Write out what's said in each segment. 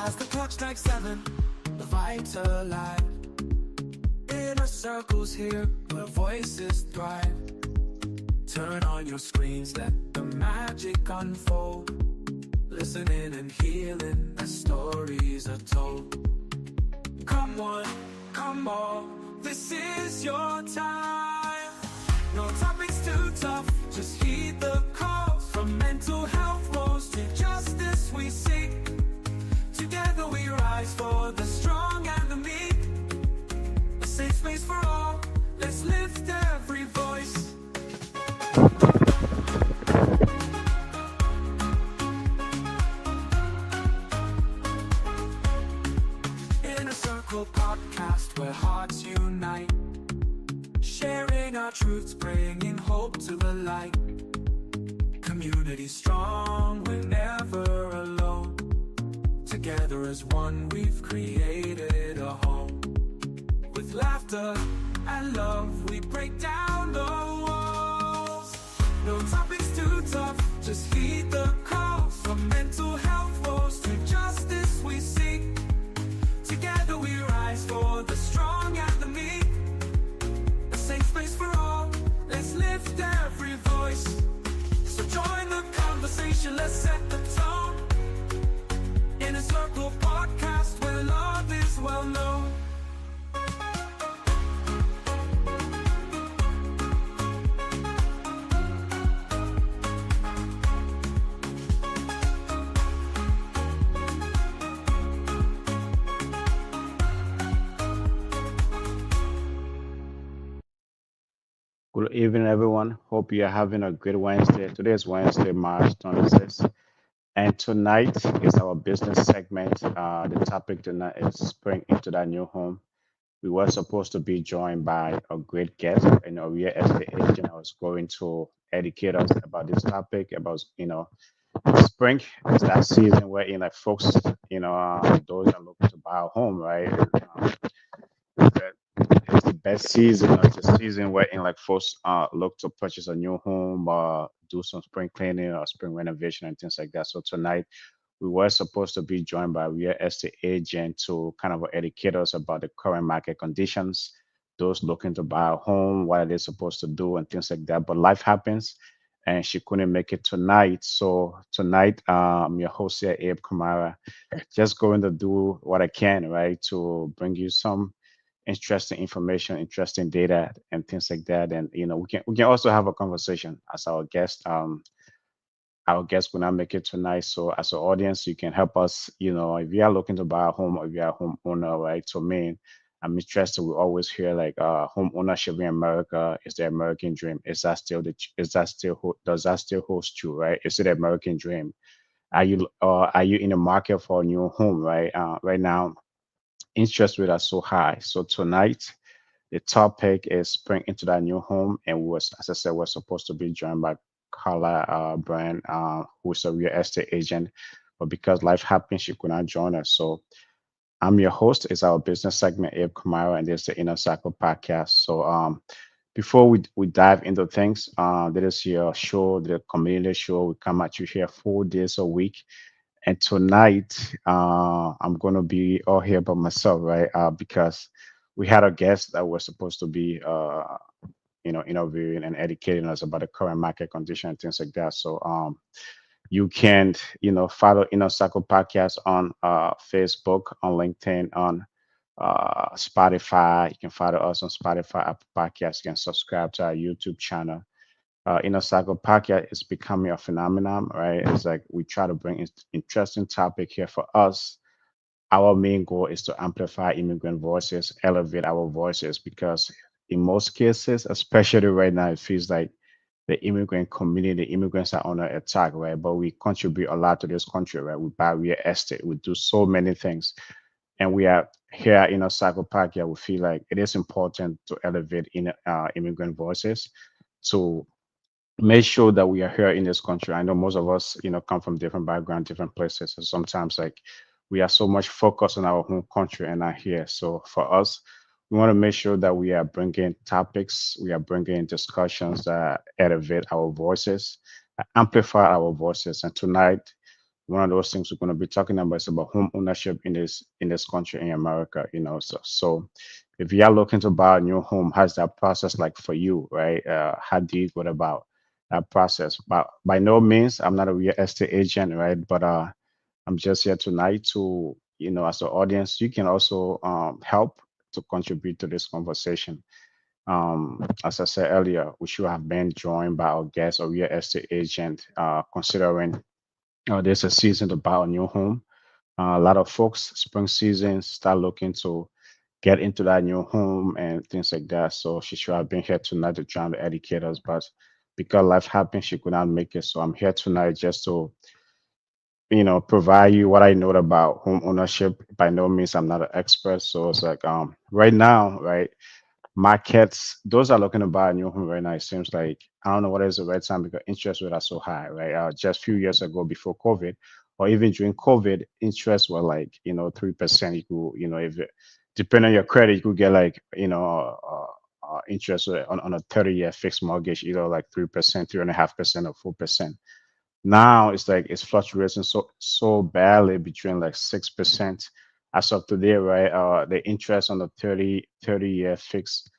As the clock strikes 7, the vibes alive. Inner circles here where voices thrive. Turn on your screens, let the magic unfold. Listening and healing as stories are told. Come on, come on, this is your time. No topics too tough, just heed the calls. From mental health woes to justice we seek. Together we rise for the strong and the meek. A safe space for all, let's lift every voice. Inner Circle podcast where hearts unite. Sharing our truths, bringing hope to the light. Community strong, we're never alone. Together as one, we've created a home. With laughter and love, we break down the walls. No topics too tough, just heed the calls. From mental health woes to justice we seek. Together we rise for the strong and the meek. A safe space for all, let's lift every voice. So join the conversation, let's set the tone. In a Circle podcast where love is well known. Good evening, everyone. Hope you are having a great Wednesday. Today is Wednesday, March 26th. And tonight is our business segment. The topic tonight is Spring into that new home. We were supposed to be joined by a great guest, a real estate agent. I was going to educate us about this topic, about, spring is that season where, folks, those are looking to buy a home, right? That it's the best season. It's the season where folks look to purchase a new home or do some spring cleaning or spring renovation and things like that. So tonight we were supposed to be joined by a real estate agent to kind of educate us about the current market conditions, those looking to buy a home, what are they supposed to do and things like that. But life happens and she couldn't make it tonight. So tonight, I'm your host here, Abe Kamara, just going to do what I can, right, to bring you some interesting information, interesting data, and things like that. And we can also have a conversation as our guest. Our guest will not make it tonight, so as an audience, you can help us. If you are looking to buy a home or if you are a homeowner, right? So, me, I'm interested. We always hear home ownership in America is the American dream. Does that still hold true, right? Is it the American dream? Are you in the market for a new home, right? Right now interest rates are so high. So tonight, the topic is spring into that new home, and as I said, we're supposed to be joined by Carla Brand, who's a real estate agent, but because life happened, she could not join us. So I'm your host. It's our business segment, Abe Kamara, and this is the Inner Cycle podcast. So before we dive into things, this is your show, the community show. We come at you here 4 days a week. And tonight, I'm going to be all here by myself, right? Because we had a guest that was supposed to be, interviewing and educating us about the current market condition and things like that. So, you can, follow Inner Circle Podcast on Facebook, on LinkedIn, on Spotify. You can follow us on Spotify, Apple Podcasts. You can subscribe to our YouTube channel. Inner Cycle podcast is becoming a phenomenon, right? It's like we try to bring interesting topic here for us. Our main goal is to amplify immigrant voices, elevate our voices, because in most cases, especially right now, it feels like the immigrant community, immigrants are under attack, right? But we contribute a lot to this country, right? We buy real estate, we do so many things, and we are here in a cycle podcast. We feel like it is important to elevate immigrant voices to make sure that we are here in this country. I know most of us, come from different backgrounds, different places. And sometimes we are so much focused on our home country and not here. So for us, we want to make sure that we are bringing topics, we are bringing discussions that elevate our voices, amplify our voices. And tonight, one of those things we're going to be talking about is about home ownership in this country in America. So if you are looking to buy a new home, how's that process like for you, right? How do you go about that process? But by no means, I'm not a real estate agent, right? But I'm just here tonight to, as an audience, you can also help to contribute to this conversation. As I said earlier, we should have been joined by our guest, a real estate agent, considering there's a season to buy a new home. A lot of folks, spring season, start looking to get into that new home and things like that. So she should have been here tonight to try to educate us, but because life happened, she could not make it. So I'm here tonight just to, provide you what I know about home ownership. By no means, I'm not an expert. So it's like, right now, right, markets, those are looking to buy a new home right now. It seems like I don't know what is the right time because interest rates are so high, right? Just a few years ago before COVID, or even during COVID, interest were like 3%. You could if depending on your credit, you could get like interest rate on a 30-year fixed mortgage, either like 3%, 3.5%, or 4%. Now it's like it's fluctuating so badly between like 6% as of today, right? The interest on the 30-year fixed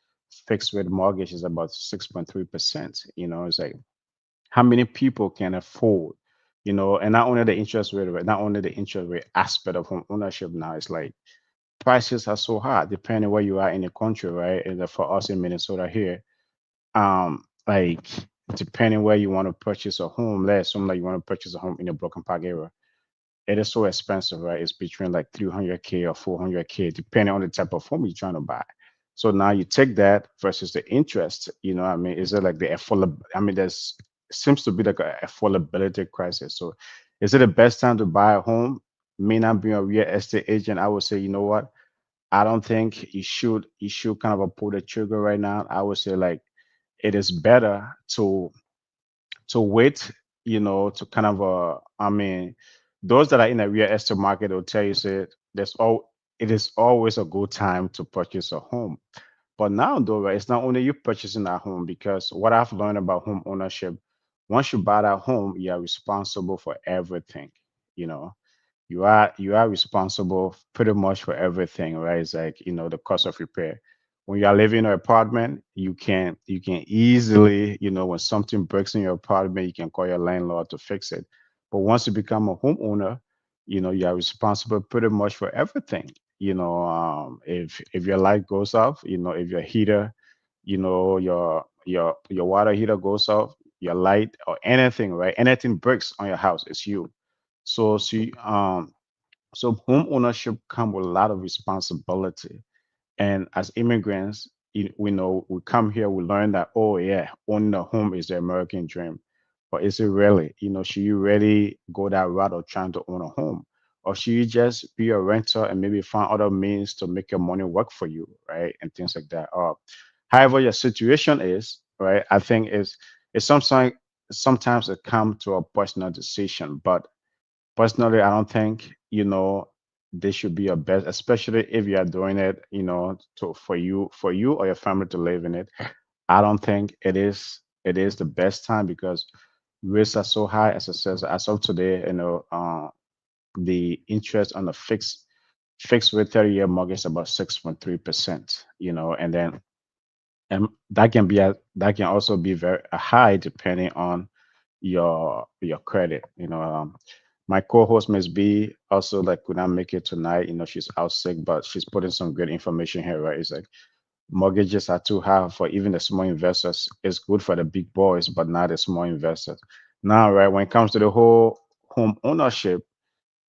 rate mortgage is about 6.3%. It's like how many people can afford, and not only the interest rate, right? Not only the interest rate aspect of home ownership now, it's like prices are so high depending where you are in the country, right? And for us in Minnesota here, like depending where you want to purchase a home, let's assume that you want to purchase a home in the Broken Park area. It is so expensive, right? It's between like 300K or 400K, depending on the type of home you're trying to buy. So now you take that versus the interest, what I mean, is it like the affordable? I mean, there's seems to be like a affordability crisis. So is it the best time to buy a home? May not be a real estate agent. I would say, you know what? I don't think you should kind of pull the trigger right now. I would say like it is better to wait, to kind of I mean, those that are in the real estate market will tell you say it is always a good time to purchase a home. But now though, right, it's not only you purchasing that home because what I've learned about home ownership, once you buy that home, you are responsible for everything, you know you are responsible pretty much for everything, right? It's like the cost of repair. When you are living in an apartment, you can easily, when something breaks in your apartment, you can call your landlord to fix it. But once you become a homeowner, you are responsible pretty much for everything. If your light goes off, if your heater, your water heater goes off, your light or anything, right? Anything breaks on your house, it's you. So home ownership come with a lot of responsibility. And as immigrants, we know we come here, we learn that, oh yeah, owning a home is the American dream. But is it really? Should you really go that route of trying to own a home? Or should you just be a renter and maybe find other means to make your money work for you, right? And things like that. Or however your situation is, right? I think it's sometimes it comes to a personal decision. But personally, I don't think, this should be your best, especially if you are doing it, for you or your family to live in it. I don't think it is the best time because rates are so high. As I said, as of today, the interest on the fixed rate 30-year mortgage is about 6.3%, and then and that can also be very high depending on your credit. My co-host Miss B also like could not make it tonight. She's out sick, but she's putting some good information here, right? It's like mortgages are too high for even the small investors. It's good for the big boys, but not the small investors. Now, right, when it comes to the whole home ownership,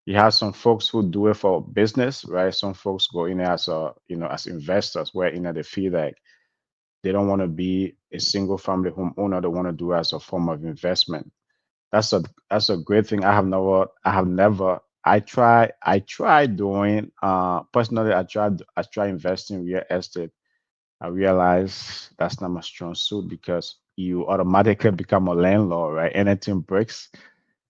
you have some folks who do it for business, right? Some folks go in there as as investors, where they feel like they don't want to be a single family homeowner. They want to do it as a form of investment. That's a great thing. I try doing personally. I try investing in real estate. I realize that's not my strong suit because you automatically become a landlord, right? Anything breaks,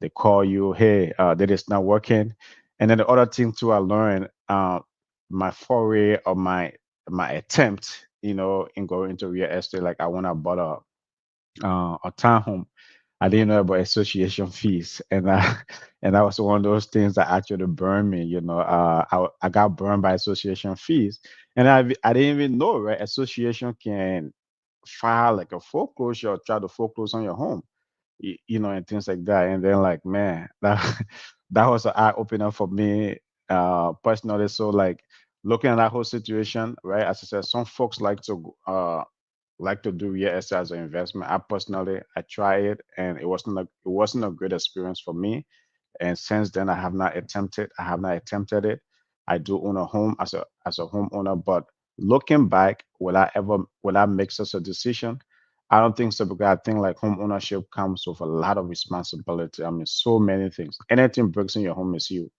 they call you, hey, that is not working. And then the other thing too, I learned my foray or my attempt, in going into real estate. Like I want to bought a townhome. I didn't know about association fees, and and that was one of those things that actually burned me. I got burned by association fees, and I didn't even know, right? Association can file like a foreclosure or try to foreclose on your home, and things like that. And then like, man, that that was an eye opener for me personally. So like looking at that whole situation, right? As I said, some folks like to do real estate as an investment. I personally I tried it and it wasn't a great experience for me. And since then I have not attempted it. I do own a home as a homeowner, but looking back, will I make such a decision? I don't think so, because I think like home ownership comes with a lot of responsibility. I mean, so many things. Anything breaks in your home is you,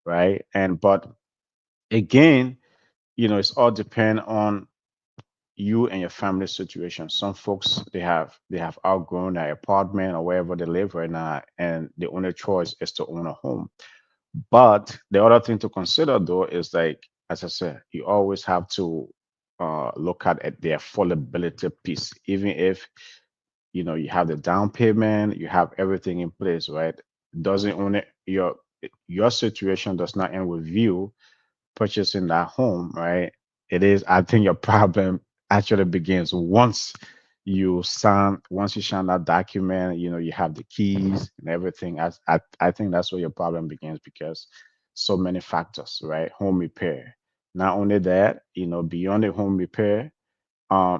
right? And but again, it's all depend on you and your family situation. Some folks they have outgrown their apartment or wherever they live right now, and the only choice is to own a home. But the other thing to consider though is like, as I said, you always have to look at the affordability piece. Even if you have the down payment, you have everything in place, right? Doesn't only your situation does not end with you purchasing that home, right? I think your problem actually begins once you sign that document, you have the keys and everything. I think that's where your problem begins, because so many factors, right? Home repair. Not only that, beyond the home repair,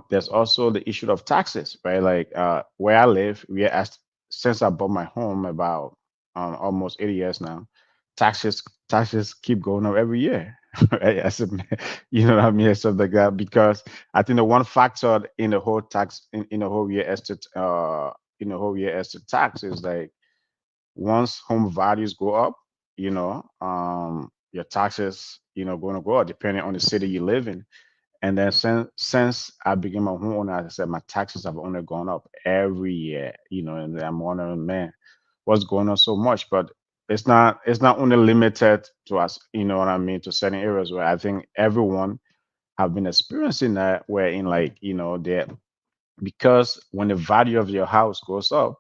there's also the issue of taxes, right? Like where I live, we are asked since I bought my home about almost 80 years now, taxes keep going up every year. Right? You know what I mean, and stuff like that. Because I think the one factor in the whole tax in the whole real estate tax is like, once home values go up, your taxes, going to go up depending on the city you live in. And then since I became a homeowner, as I said, my taxes have only gone up every year, and I'm wondering, man, what's going on so much? But it's not only limited to us, you know what I mean, to certain areas, where I think everyone have been experiencing that, where in like, that, because when the value of your house goes up,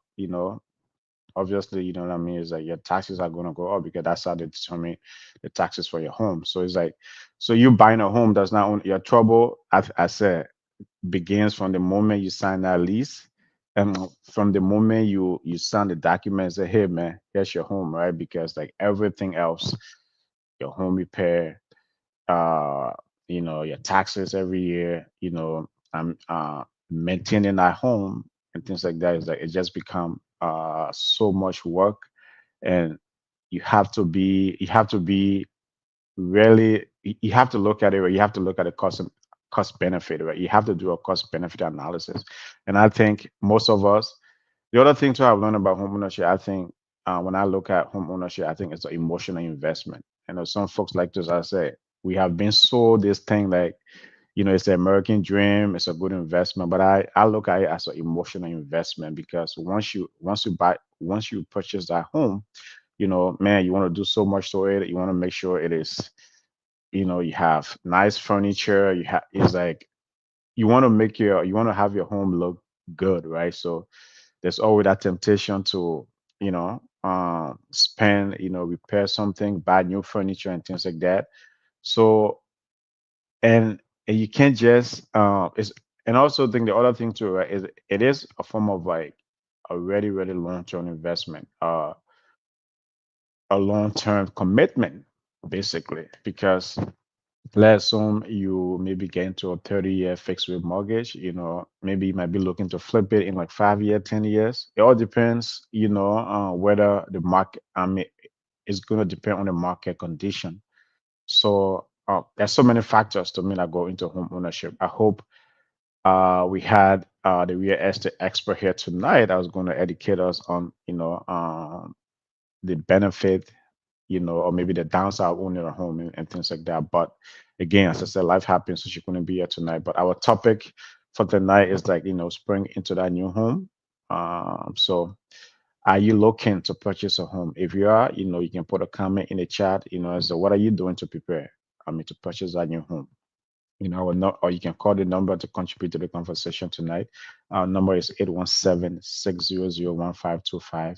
obviously, you know what I mean, is like your taxes are gonna go up, because that's how they determine the taxes for your home. So it's like, so you buying a home does not own your trouble. I said, begins from the moment you sign that lease, and from the moment you sign the document and say, hey man, here's your home, right? Because like everything else, your home repair, uh, your taxes every year, maintaining that home and things like that, is like it just become so much work. And you have to be really, you have to look at it, right? You have to look at the cost benefit, right? You have to do a cost benefit analysis. And I think most of us, the other thing too I've learned about home ownership, I think when I look at home ownership, I think it's an emotional investment. I know some folks like to, as I say, we have been sold this thing like, it's the American dream, it's a good investment. But I look at it as an emotional investment, because once you purchase that home, man, you want to do so much to it. You want to make sure it is, you have nice furniture. It's like, you want to have your home look good, right? So there's always that temptation to, spend, repair something, buy new furniture and things like that. So, and you can't just it's and also think the other thing too, right, is it is a form of like a really, really long-term investment, a long-term commitment, basically. Because let's assume you maybe get into a 30-year fixed rate mortgage, maybe you might be looking to flip it in like 5 year, 10 years. It all depends, whether the market, I mean, it's going to depend on the market condition. So there's so many factors to me that go into home ownership. I hope we had the real estate expert here tonight that was going to educate us on, the benefit, or maybe the downside of owning a home and things like that. But again, as I said, life happens, so she couldn't be here tonight. But our topic for tonight is like, spring into that new home. So are you looking to purchase a home? If you are, you can put a comment in the chat, as to what are you doing to prepare, to purchase that new home. or you can call the number to contribute to the conversation tonight. Our number is 817-600-1525.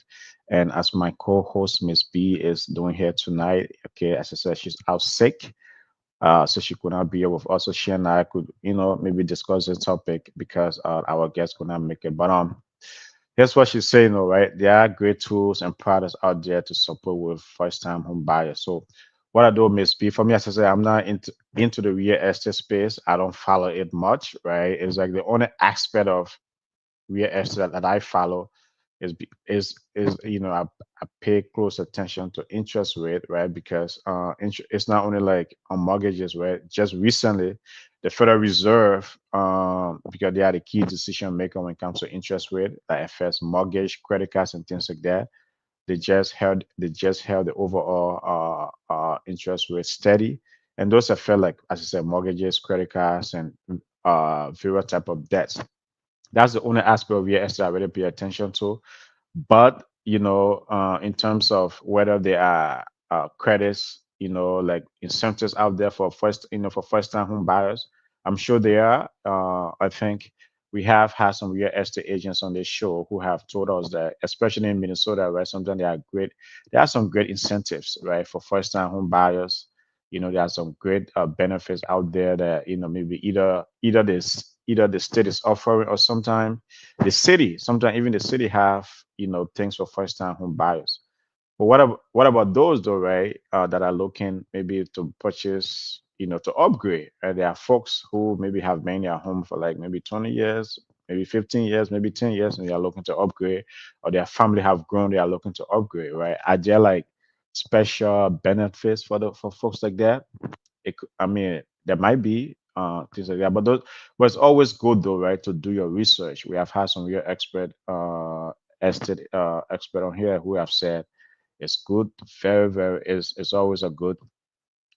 And as my co-host Miss B is doing here tonight, okay, as I said, she's out sick. So she could not be here with us. So she and I could, maybe discuss this topic because our guest could not make it. But here's what she's saying, all right. There are great tools and products out there to support with first-time home buyers. So what I do, Miss B, for me, as I say, I'm not into the real estate space. I don't follow it much, right? It's like the only aspect of real estate that I follow is I pay close attention to interest rate, right? Because it's not only like on mortgages, right? Just recently, the Federal Reserve, because they are the key decision maker when it comes to interest rate that affects mortgage, credit cards, and things like that. They just held the overall interest rate steady, and those affect, like as I said, mortgages, credit cards, and various type of debts. That's the only aspect of real estate I really pay attention to. But in terms of whether there are credits, like incentives out there for first time home buyers, I'm sure there are. I think we have had some real estate agents on this show who have told us that, especially in Minnesota, right, sometimes they are great. There are some great incentives, right, for first-time home buyers. There are some great benefits out there that maybe either the state is offering, or sometimes even the city have things for first time home buyers. But what about those though, right? That are looking maybe to purchase, to upgrade. Right? There are folks who maybe have been in their home for like maybe 20 years, maybe 15 years, maybe 10 years, and they are looking to upgrade, or their family have grown, they are looking to upgrade, right? Are there like special benefits for folks like that? I mean, there might be things like that, but it's always good though, right, to do your research. We have had some real estate expert on here who have said it's good, very, very, it's always a good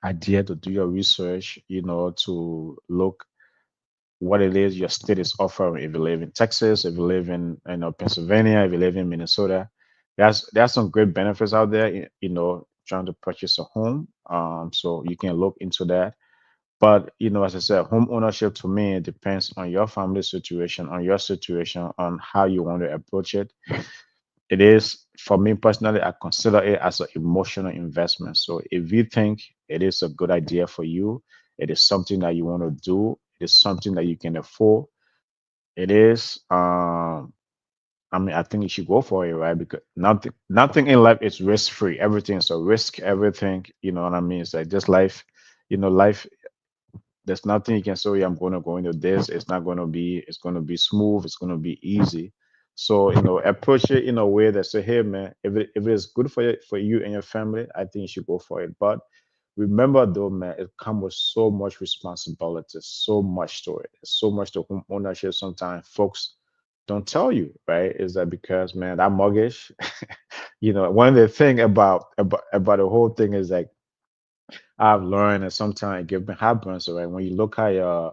idea to do your research, to look what it is your state is offering. If you live in Texas, if you live in Pennsylvania, if you live in Minnesota, there's some great benefits out there, trying to purchase a home. So you can look into that. But as I said, home ownership to me depends on your family situation, on your situation, on how you want to approach it. It is, for me personally, I consider it as an emotional investment. So if you think it is a good idea for you, it is something that you want to do, it is something that you can afford, it is I mean, I think you should go for it, right? Because nothing in life is risk free. Everything is a risk, everything, you know what I mean? It's like just life, life, there's nothing you can say, "Oh, yeah, I'm going to go into this. It's going to be smooth. It's going to be easy." So, approach it in a way that say, hey, man, if it is good for you and your family, I think you should go for it. But remember though, man, it comes with so much responsibility, so much to it, so much to home ownership. Sometimes folks don't tell you, right? Is that because, man, that mortgage, one of the thing about the whole thing is like I've learned, and sometimes it gives me heartburn. So right, when you look at your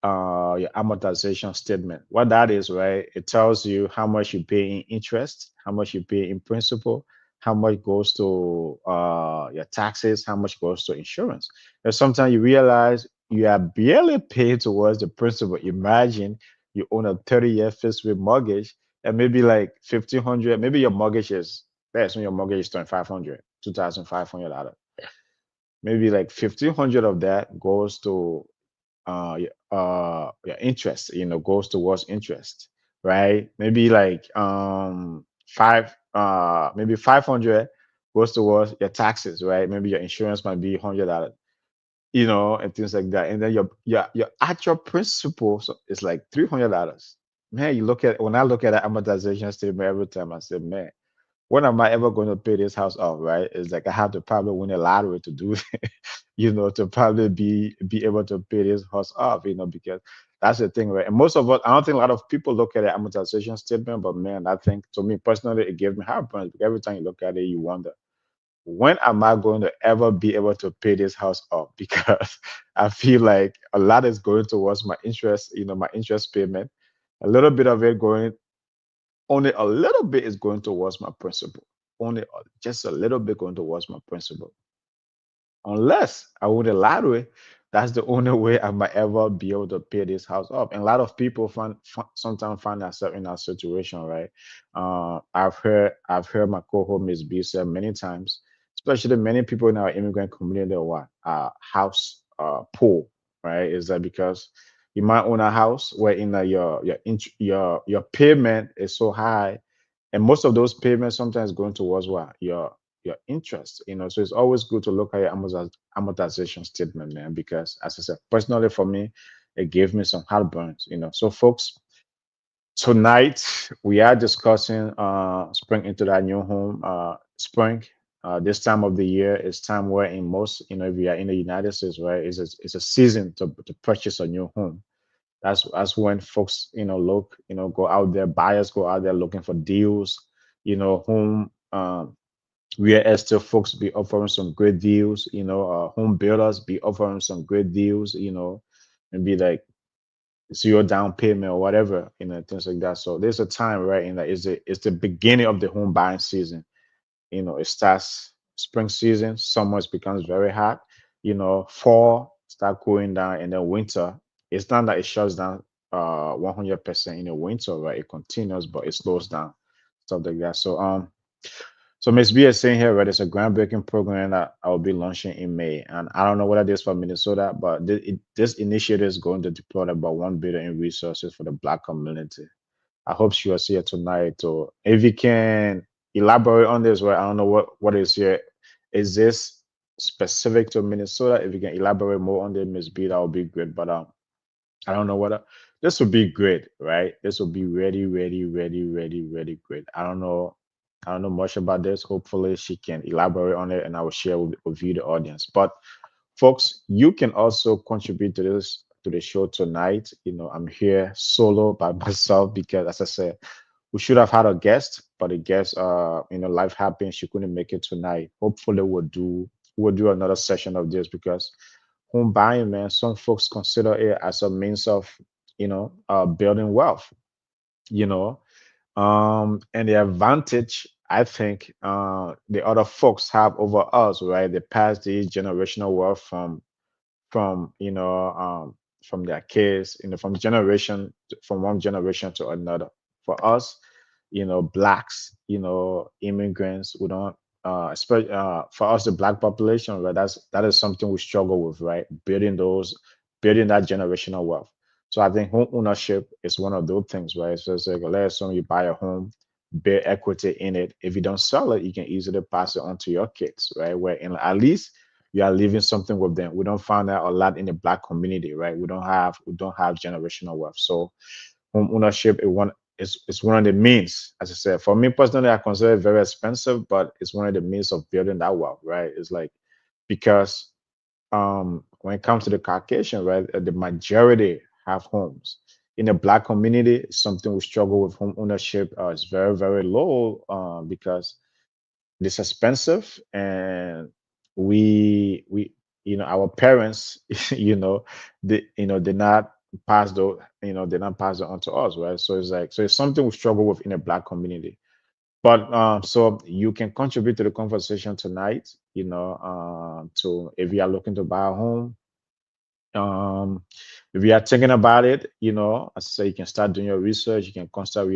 amortization statement, what that is, right? It tells you how much you pay in interest, how much you pay in principal, how much goes to your taxes, how much goes to insurance. And sometimes you realize you are barely paying towards the principal. Imagine you own a 30-year fixed rate mortgage, and maybe like 1,500, maybe your mortgage is, that's when your mortgage is 2,500, $2,500. Maybe like 1,500 of that goes to your interest, goes towards interest, right? Maybe like maybe 500 goes towards your taxes, right? Maybe your insurance might be $100, and things like that. And then your actual principal is like $300. Man, when I look at the amortization statement every time, I say, man, when am I ever going to pay this house off, right? It's like I have to probably win a lottery to do to probably be able to pay this house off, because that's the thing, right? And most of us, I don't think a lot of people look at the amortization statement, but man, I think to me personally, it gave me heartburn. Because every time you look at it, you wonder, when am I going to ever be able to pay this house off? Because I feel like a lot is going towards my interest, my interest payment. A little bit of it going, only a little bit is going towards my principal. Just a little bit going towards my principal. Unless I win a lottery, That's the only way I might ever be able to pay this house off. And a lot of people sometimes find themselves in that situation, right? I've heard my co-host Miss B said many times, especially many people in our immigrant community that are house poor, right? Is that because you might own a house where your payment is so high, and most of those payments sometimes going towards what your interest, so it's always good to look at your amortization statement, man, because as I said, personally for me, it gave me some heartburns, so folks, tonight we are discussing spring into that new home. Spring, this time of the year is time where in most, if you are in the United States, right, it's a season to purchase a new home. That's when folks, look, go out there, buyers go out there looking for deals, home real estate folks be offering some great deals, home builders be offering some great deals, and be like zero down payment or whatever, things like that. So there's a time, right, in that it's the beginning of the home buying season. It starts spring season, summer becomes very hot, fall start cooling down, and then winter. It's not that it shuts down 100% in the winter, right? It continues, but it slows down, stuff like that. So Miss B is saying here, right, it's a groundbreaking program that I will be launching in May. And I don't know what it is for Minnesota, but this initiative is going to deploy about 1 billion in resources for the Black community. I hope she was here tonight. Or if you can elaborate on this, right? I don't know what is here. Is this specific to Minnesota? If you can elaborate more on the Miss B, that would be great. But I don't know what this would be great, right? This will be ready, ready, ready, ready, ready great. I don't know much about this. Hopefully she can elaborate on it and I will share with you the audience. But folks, you can also contribute to the show tonight. I'm here solo by myself because as I said, we should have had a guest, but the guest life happened. She couldn't make it tonight. Hopefully we'll do another session of this because home buying, man, some folks consider it as a means of, building wealth, you know. And the advantage I think the other folks have over us, right? They pass the generational wealth from from their kids, from one generation to another. For us, blacks, immigrants, we don't especially for us the black population, right? That is something we struggle with, right? Building that generational wealth. So I think home ownership is one of those things, right? So it's like let's assume you buy a home, build equity in it. If you don't sell it, you can easily pass it on to your kids, right? Where in at least you are leaving something with them. We don't find that a lot in the black community, right? We don't have generational wealth. So home ownership is one of the means. As I said, for me personally, I consider it very expensive, but it's one of the means of building that wealth, right? It's like because when it comes to the Caucasian, right, the majority have homes. In the black community, it's something we struggle with home ownership. It's very, very low because it's expensive and we our parents they not pass it on to us, right? So it's something we struggle with in the black community. But so you can contribute to the conversation tonight, to if you are looking to buy a home, um, if you are thinking about it, as I say, you can start doing your research. You can contact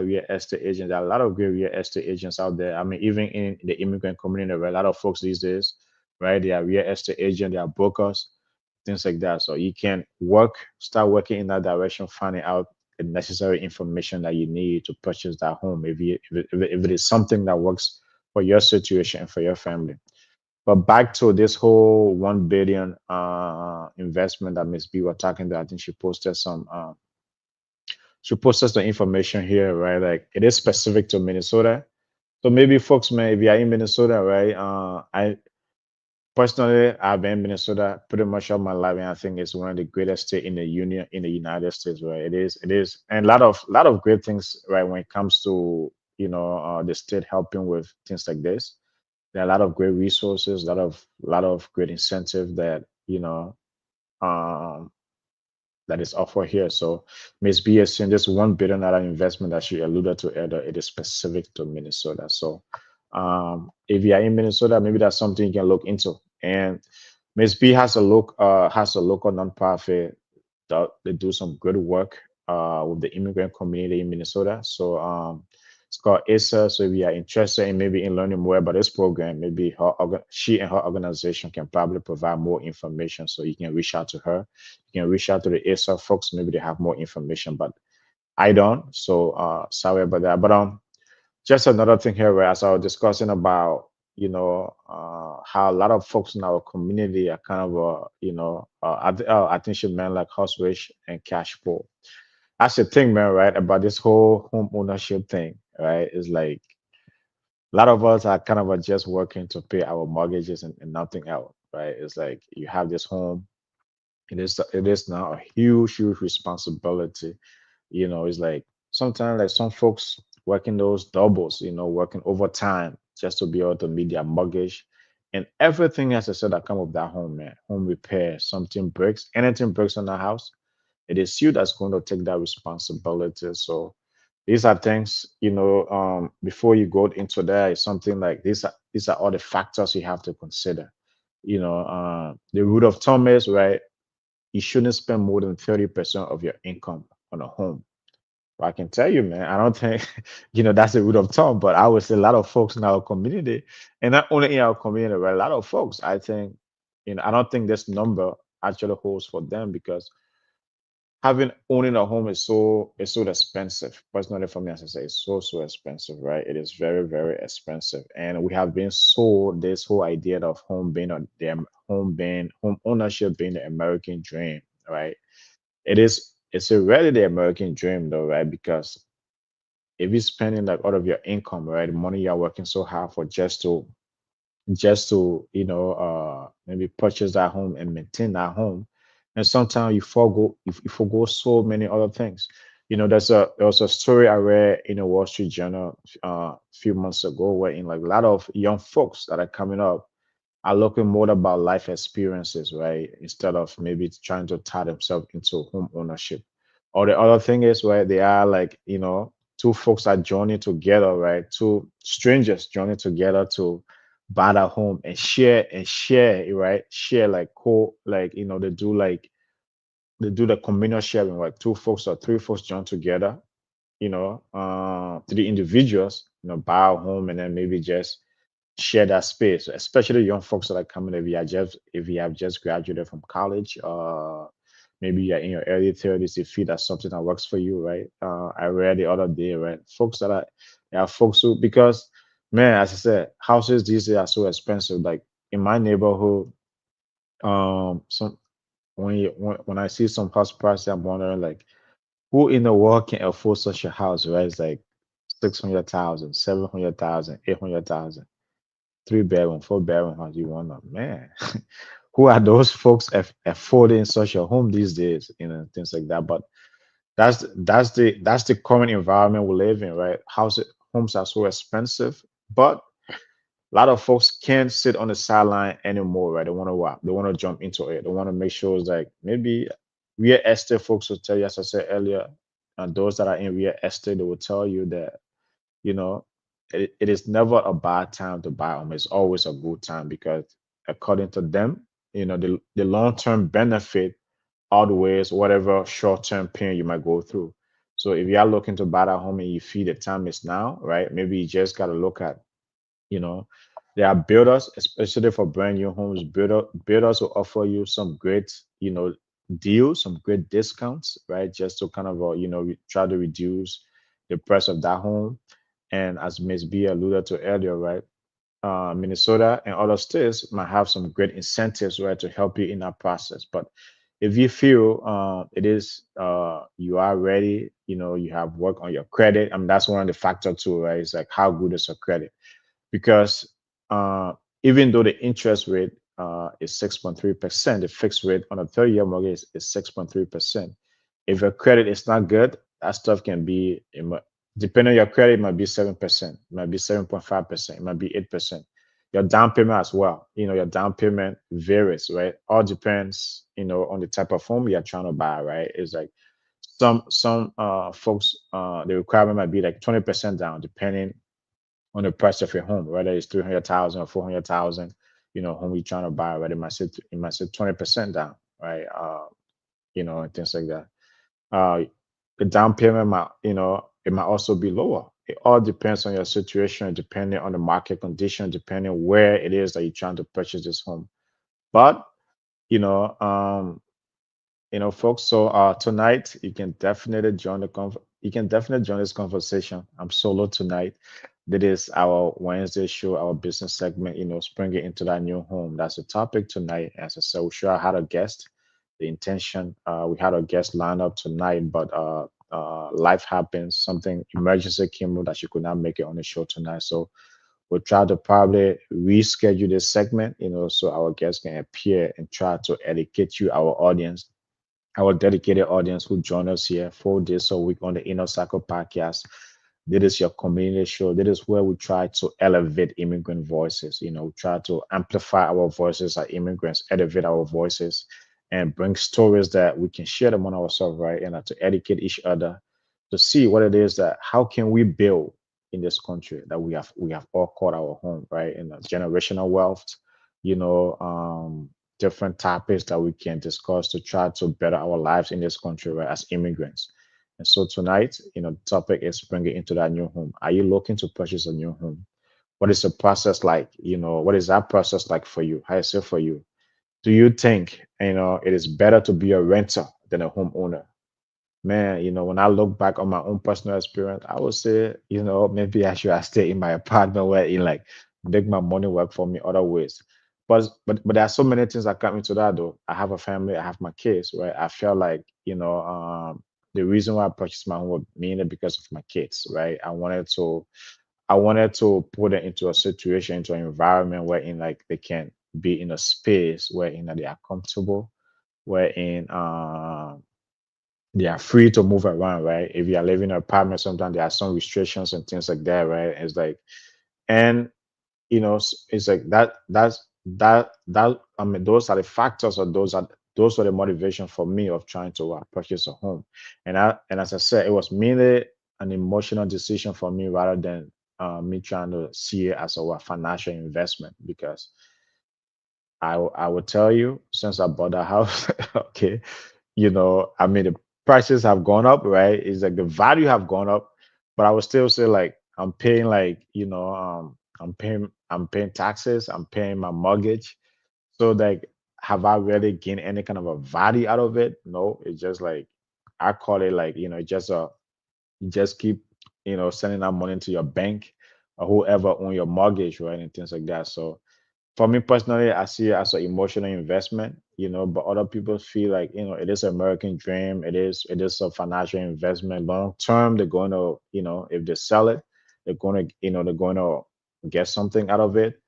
real estate agents. There are a lot of great real estate agents out there. I mean, even in the immigrant community, there are a lot of folks these days, right? They are real estate agents, they are brokers, things like that. So you can start working in that direction, finding out the necessary information that you need to purchase that home. If it is something that works for your situation and for your family. But back to this whole 1 billion investment that Miss B was talking about, I think she posted the information here, right? Like it is specific to Minnesota. So maybe folks, man, if you are in Minnesota, right? I personally I've been in Minnesota pretty much all my life, and I think it's one of the greatest state in the union in the United States, right? It is, and a lot of great things, right? When it comes to the state helping with things like this, there are a lot of great resources, a lot of great incentive um, that is offered here. So Ms. B is saying this $1 billion investment that she alluded to earlier, it is specific to Minnesota. So if you are in Minnesota, maybe that's something you can look into. And Miss B has a local nonprofit that they do some good work with the immigrant community in Minnesota. So it's called ISA. So if you are interested in maybe in learning more about this program, maybe she and her organization can probably provide more information. So you can reach out to her. You can reach out to the ISA folks. Maybe they have more information, but I don't. So sorry about that. But just another thing here, where as I was discussing about, how a lot of folks in our community are kind of, I think she meant like house rich and cash poor. That's the thing, man, right? About this whole home ownership thing, right? It's like a lot of us are kind of just working to pay our mortgages and nothing else, right? It's like you have this home. It is now a huge responsibility. It's like sometimes like some folks working those doubles, working overtime just to be able to meet their mortgage and everything as I said that come with that home, man. Home repair, something breaks, anything breaks on the house, it is you that's going to take that responsibility. So these are things, before you go into that, it's something like these are all the factors you have to consider. The rule of thumb is right, you shouldn't spend more than 30% of your income on a home. But I can tell you, man, I don't think, that's the root of thumb, but I would say a lot of folks in our community, and not only in our community, but a lot of folks, I think, I don't think this number actually holds for them because having owning a home is so expensive. Personally, for me, as I say, it's so expensive, right? It is very expensive, and we have been sold this whole idea of home ownership being the American dream, right? It's already the American dream though, right? Because if you're spending like out of your income, right, money you're working so hard for just to maybe purchase that home and maintain that home, and sometimes you forgo so many other things. There was a story I read in a Wall Street Journal a few months ago, where in like a lot of young folks that are coming up are looking more about life experiences, right? Instead of maybe trying to tie themselves into home ownership. Or the other thing is where they are like, two folks are joining together, right? Two strangers joining together to buy that home and share, right? Share like like, they do the communal sharing, like two folks or three folks join together, three individuals, buy a home and then maybe just share that space, especially young folks that are coming. If you have just graduated from college, maybe you're in your early 30s, you feel that's something that works for you, right? I read the other day, right? There are folks who, because man, as I said, houses these days are so expensive. Like in my neighborhood, some when I see some house prices, I'm wondering like who in the world can afford such a house, right? It's like 600,000, 700,000, 800,000. Three-bedroom, four-bedroom house. You want man? Who are those folks affording such a home these days? Things like that. But that's the current environment we live in, right? Homes are so expensive, but a lot of folks can't sit on the sideline anymore, right? They want to what? They want to jump into it. They want to make sure it's like maybe real estate folks will tell you, as I said earlier, and those that are in real estate, they will tell you that you know, it is never a bad time to buy them. It's always a good time because according to them, the long-term benefit outweighs whatever short-term pain you might go through. So if you are looking to buy that home and you feel the time is now, right? Maybe you just gotta look at, you know, there are builders, especially for brand new homes, builders will offer you some great, deals, some great discounts, right? Just to kind of try to reduce the price of that home. And as Ms. B alluded to earlier, right? Minnesota and other states might have some great incentives, right, to help you in that process. But if you feel you are ready, you have work on your credit. I mean, that's one of the factors too, right? It's like how good is your credit? Because even though the interest rate is 6.3%, the fixed rate on a 30-year mortgage is 6.3%. If your credit is not good, that stuff can be, depending on your credit, it might be 7%, it might be 7.5%, it might be 8%. Your down payment as well, your down payment varies, right? All depends, on the type of home you're trying to buy, right? It's like some folks, the requirement might be like 20% down, depending on the price of your home, whether it's 300,000 or 400,000. home you're trying to buy, right? It might say 20% down, right? And things like that. Uh, the down payment might, it might also be lower. It all depends on your situation, depending on the market condition, depending where it is that you're trying to purchase this home. But you know, um, folks. So tonight you can definitely join this conversation. I'm solo tonight. That is our Wednesday show, our business segment. Spring it into that new home. That's the topic tonight. As I said, we sure I had a guest. The intention, we had a guest lined up tonight, but life happens. Something emergency came up that she could not make it on the show tonight. So we'll try to probably reschedule this segment, so our guests can appear and try to educate you, our audience, our dedicated audience who join us here 4 days a week on the Inner Circle podcast. This is your community show. This is where we try to elevate immigrant voices. Try to amplify our voices as immigrants, elevate our voices, and bring stories that we can share among ourselves, right? And to educate each other to see what it is that how can we build in this country that we have all called our home, right? And generational wealth, you know, um, different topics that we can discuss to try to better our lives in this country, right, as immigrants. And so tonight, the topic is bringing into that new home. Are you looking to purchase a new home? What is the process like? What is that process like for you? How is it for you? Do you think, it is better to be a renter than a homeowner? Man, when I look back on my own personal experience, I would say, maybe I should have stayed in my apartment where it like make my money work for me other ways. But there are so many things that come into that though. I have a family, I have my kids, right? I feel like, the reason why I purchased my home was mainly because of my kids, right? I wanted to put it into a situation, into an environment wherein like they can be in a space wherein that they are comfortable, wherein they are free to move around, right? If you are living in an apartment, sometimes there are some restrictions and things like that, right? It's like, and it's like that. I mean, those are the factors, or those are the motivation for me of trying to purchase a home. And as I said, it was mainly an emotional decision for me rather than me trying to see it as a financial investment because I will tell you since I bought the house, okay, I mean, the prices have gone up, right? It's like the value have gone up, but I would still say like I'm paying like, I'm paying taxes, I'm paying my mortgage. So like, have I really gained any kind of a value out of it? No, it's just like I call it like, just you just keep, sending that money to your bank or whoever own your mortgage, right? And things like that. So for me personally, I see it as an emotional investment, but other people feel like, it is an American dream. It is a financial investment. Long term, they're going to, if they sell it, they're going to get something out of it.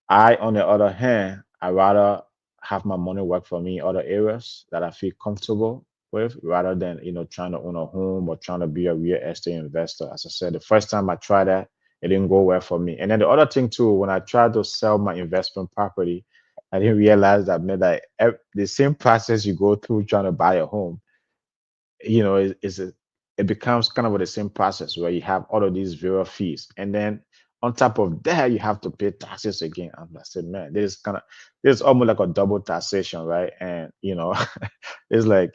On the other hand, I rather have my money work for me in other areas that I feel comfortable with rather than, trying to own a home or trying to be a real estate investor. As I said, the first time I tried that, it didn't go well for me. And then the other thing too, when I tried to sell my investment property, I didn't realize that man, that the same process you go through trying to buy a home, it becomes kind of the same process where you have all of these various fees, and then on top of that, you have to pay taxes again. And I said, man, this is almost like a double taxation, right? And it's like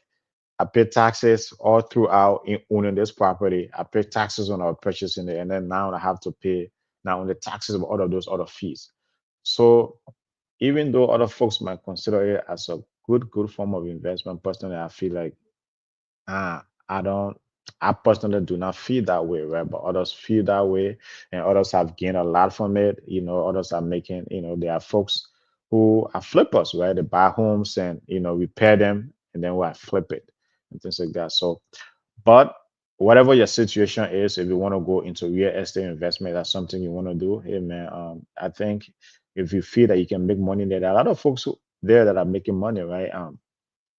I pay taxes all throughout in owning this property. I pay taxes on our purchasing it, and then now I have to pay not only taxes but all of those other fees. So even though other folks might consider it as a good form of investment, personally, I feel like I don't. I personally do not feel that way, right? But others feel that way, and others have gained a lot from it. Others are making. There are folks who are flippers, right? They buy homes and repair them, and then we flip it and things like that. So, but whatever your situation is, if you want to go into real estate investment, that's something you want to do. Hey man, I think if you feel that you can make money there, there are a lot of folks there that are making money, right?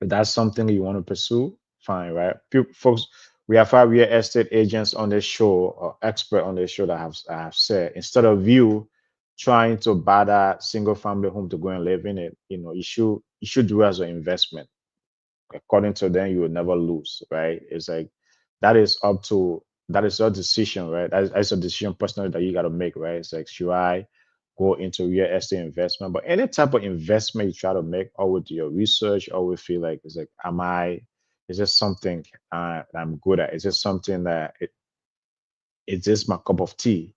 If that's something you want to pursue, fine, right? Folks, we have 5 real estate agents on this show or expert on this show that have said instead of you trying to buy that single family home to go and live in it, you should do it as an investment. According to them, you will never lose, right? It's like that is up to that is your decision, right? That's a decision personally that you got to make, right? It's like should I go into real estate investment, but any type of investment you try to make, always do your research, always feel like it's like, is this something I'm good at? Is this something that is this my cup of tea?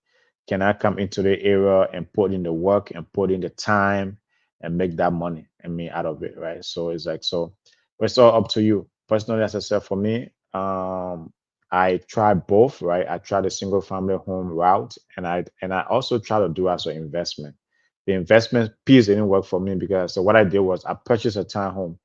Can I come into the area and put in the work and put in the time and make that money and me out of it, right? So it's like so, but it's all up to you. Personally, as I said, for me, I try both, right? I try the single family home route, and I also try to do as an investment. The investment piece didn't work for me because so what I did was I purchased a townhome.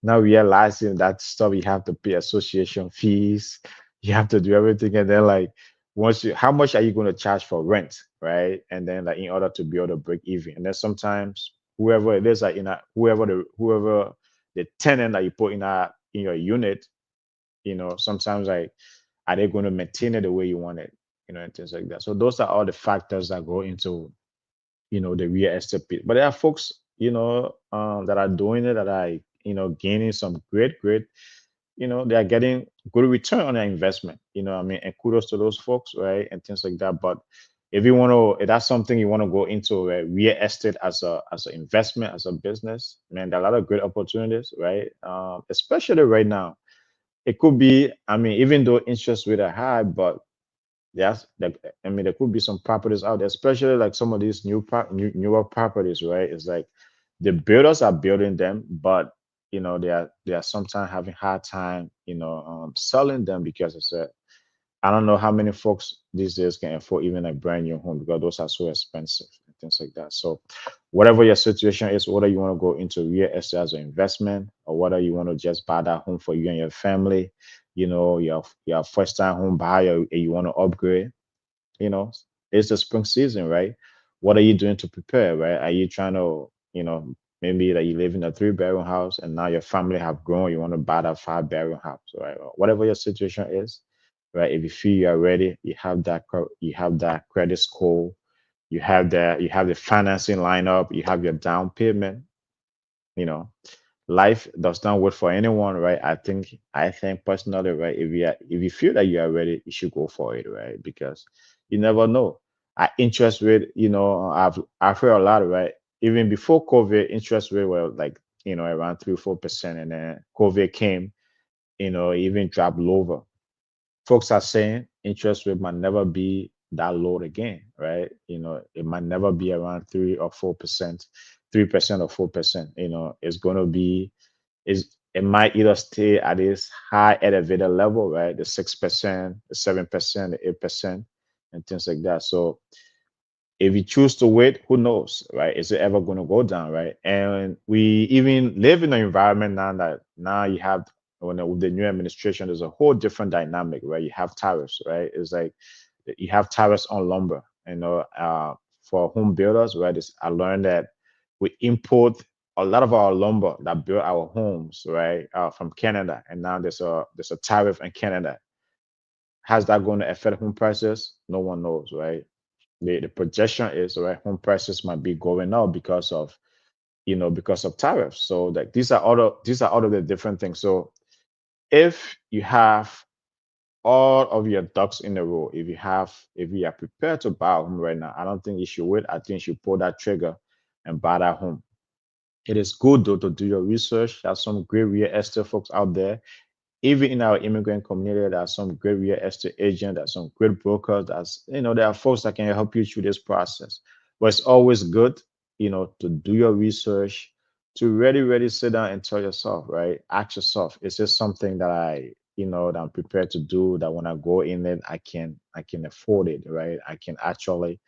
Now realizing that stuff you have to pay association fees, you have to do everything, and then like once you how much are you going to charge for rent, right? And then like in order to be able to break even, and then sometimes whoever it is, like in a whoever the tenant that you put in your unit, sometimes like are they going to maintain it the way you want it, and things like that. So those are all the factors that go into the real estate bit. But there are folks that are doing it, that are gaining some great, they are getting good return on their investment. I mean, and kudos to those folks, right? And things like that. But if that's something you want to go into, real estate as an investment, as a business, man, there are a lot of great opportunities, right? Especially right now. It could be, I mean, even though interest rates are high, but yes, like I mean, there could be some properties out there, especially like some of these newer properties, right? It's like the builders are building them, but they are sometimes having hard time, selling them because it's I don't know how many folks these days can afford even a brand new home because those are so expensive and things like that. So, whatever your situation is, whether you want to go into real estate as an investment or whether you want to just buy that home for you and your family, you're a first time home buyer and you want to upgrade, you know, it's the spring season, right? What are you doing to prepare, right? Are you trying to, maybe that you live in a 3 bedroom house and now your family have grown, you want to buy that 5 bedroom house, right? Or whatever your situation is, right? If you feel you are ready, you have that credit score, you have the financing lineup, you have your down payment, you know, life does not wait for anyone, right? I think personally, right, if you feel that you are ready, you should go for it, right? Because you never know. Interest rate, I've heard a lot, right? Even before COVID, interest rate were like around 3 4%, and then COVID came, even dropped lower. Folks are saying interest rate might never be that low again, right? It might never be around 3 or 4%, 3% or 4%. It's going to be is it might either stay at this high elevated level, right? The 6%, the 7%, the 8%, and things like that. So if you choose to wait, who knows, right? Is it ever going to go down, right? And we even live in an environment now that now you have with the new administration, there's a whole different dynamic, right? You have tariffs, right? It's like you have tariffs on lumber, for home builders, right? I learned that we import a lot of our lumber that build our homes, right, from Canada, and now there's a tariff in Canada. How's that going to affect home prices? No one knows, right? The projection is right, home prices might be going up because of tariffs. So like these are all of the different things. So if you have all of your ducks in a row, if you are prepared to buy a home right now, I don't think you should wait. I think you should pull that trigger and buy that home. It is good though to do your research. There's some great real estate folks out there. Even in our immigrant community, there are some great real estate agents, there are some great brokers. There are folks that can help you through this process. But it's always good, to do your research, to really sit down and tell yourself, right? Ask yourself, is this something that I'm prepared to do, that when I go in it, I can afford it, right? I can actually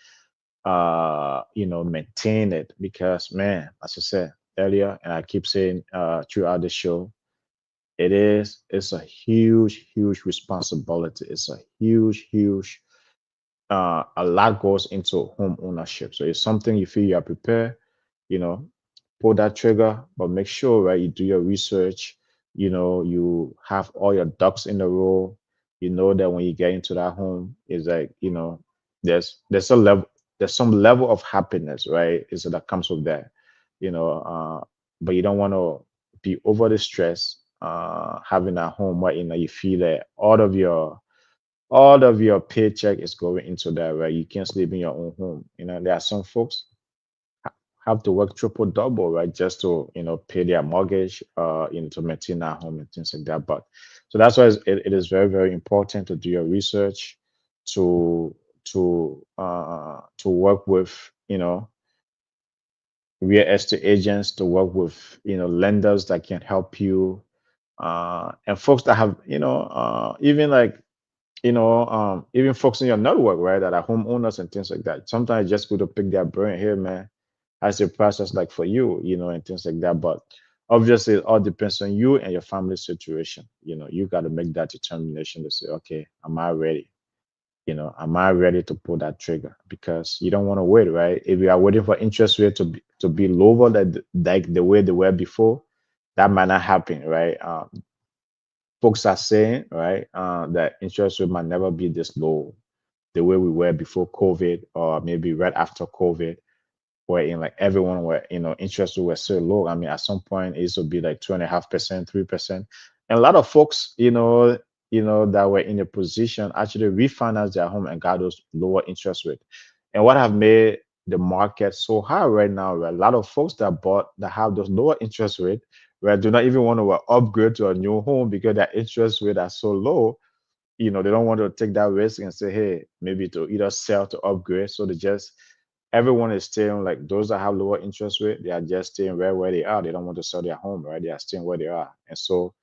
maintain it because man, as I said earlier, and I keep saying throughout the show, it's a huge responsibility. It's a huge a lot goes into home ownership. So it's something you feel you are prepared, you know, pull that trigger, but make sure, right, you do your research, you have all your ducks in a row. You know that when you get into that home, it's like, there's a level there's some level of happiness, right? Is that comes with that, you know, but you don't want to be overly stressed, having a home where you feel that all of your paycheck is going into that, right? You can't sleep in your own home. There are some folks. have to work triple double, right, just to pay their mortgage, to maintain our home and things like that. But so that's why it is very very important to do your research, to to work with real estate agents, to work with lenders that can help you, and folks that have even like even folks in your network, right, that are homeowners and things like that. Sometimes it's just good to pick their brain here, man. How's the process like for you, and things like that. But obviously, it all depends on you and your family situation. You got to make that determination to say, okay, am I ready? Am I ready to pull that trigger? Because you don't want to wait, right? If you are waiting for interest rate to be lower than like the way they were before, that might not happen, right? Folks are saying, right, that interest rate might never be this low the way we were before COVID, or maybe right after COVID, where in like everyone were, interest rate was so low. I mean, at some point it would be like 2.5%, 3%. And a lot of folks, that were in a position actually refinance their home and got those lower interest rate. And what have made the market so high right now, right? A lot of folks that have those lower interest rate, right, do not even want to upgrade to a new home because their interest rate are so low. They don't want to take that risk and say, hey, maybe to either sell to upgrade. So they just everyone is staying, like those that have lower interest rate, they are just staying right where they are. They don't want to sell their home, right? They are staying where they are. And so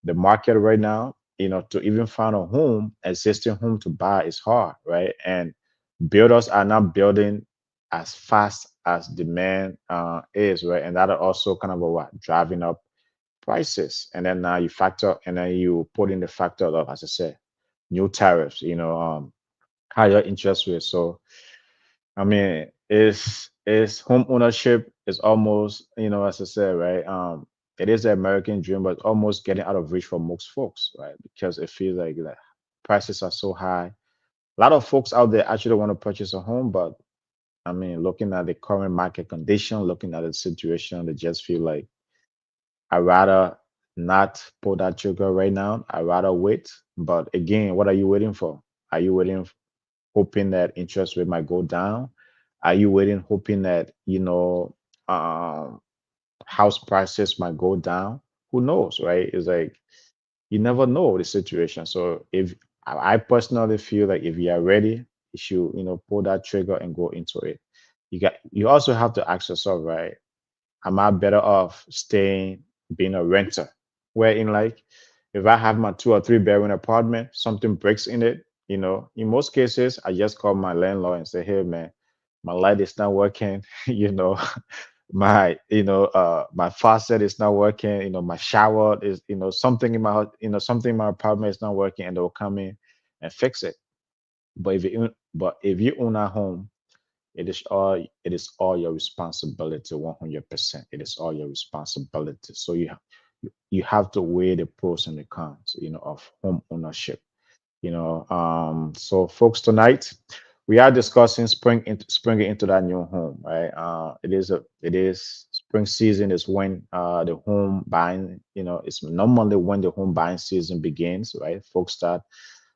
the market right now, to even find a home, existing home to buy is hard, right? And builders are not building as fast as demand is, right? And that are also kind of a what driving up prices. And then now you factor, and then you put in the factor of, as I said, new tariffs, higher interest rates. So I mean, is home ownership is almost, as I said, right? It is the American dream, but almost getting out of reach for most folks, right? Because it feels like prices are so high. A lot of folks out there actually want to purchase a home, but I mean, looking at the current market condition, looking at the situation, they just feel like I rather not pull that trigger right now. I rather wait. But again, what are you waiting for? Are you waiting, hoping that interest rate might go down? Are you waiting, hoping that um, house prices might go down? Who knows, right? It's like you never know the situation. So if I personally feel like if you are ready, you should pull that trigger and go into it. You also have to ask yourself, right? Am I better off staying being a renter? Wherein like if I have my 2 or 3 bedroom apartment, something breaks in it, in most cases I just call my landlord and say, hey man, my light is not working, my faucet is not working, my shower is, something in my something in my apartment is not working, and they'll come in and fix it. But if you own a home, it is all your responsibility, 100%. It is all your responsibility. So you have to weigh the pros and the cons, of home ownership. So folks, tonight we are discussing springing into that new home, right? It is spring season is when the home buying, it's normally when the home buying season begins, right? Folks start